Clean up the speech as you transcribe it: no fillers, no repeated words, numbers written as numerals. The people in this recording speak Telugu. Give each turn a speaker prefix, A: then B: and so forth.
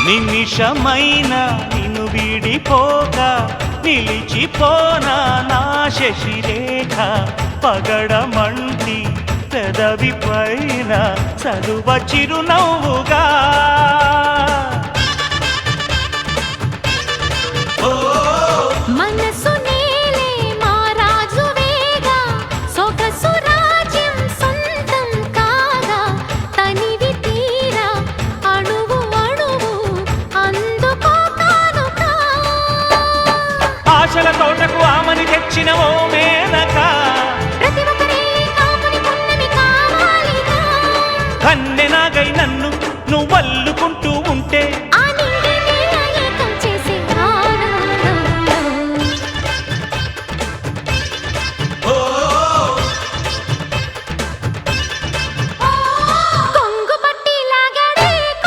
A: నిమిషమైన నిన్ను విడిపోక నిలిచిపోనా నా శశిరేఖ పగడమంటి పెదవి పైన చదువ చిరునవ్వుగా
B: మనసు నేలే మా రాజువేగా సొగసు రాజ్యం సొంతం కాగా తనివి తీరా అణువు అణువు అందుకో కానుకా
A: ఆశల తోటకు ఆమని తెచ్చిన ఓ మేనక
B: ప్రతి ఒక్కరే కాపుని పున్నమి కావాలిగా
A: కన్నెనాగై నన్ను నువ్వల్లుకు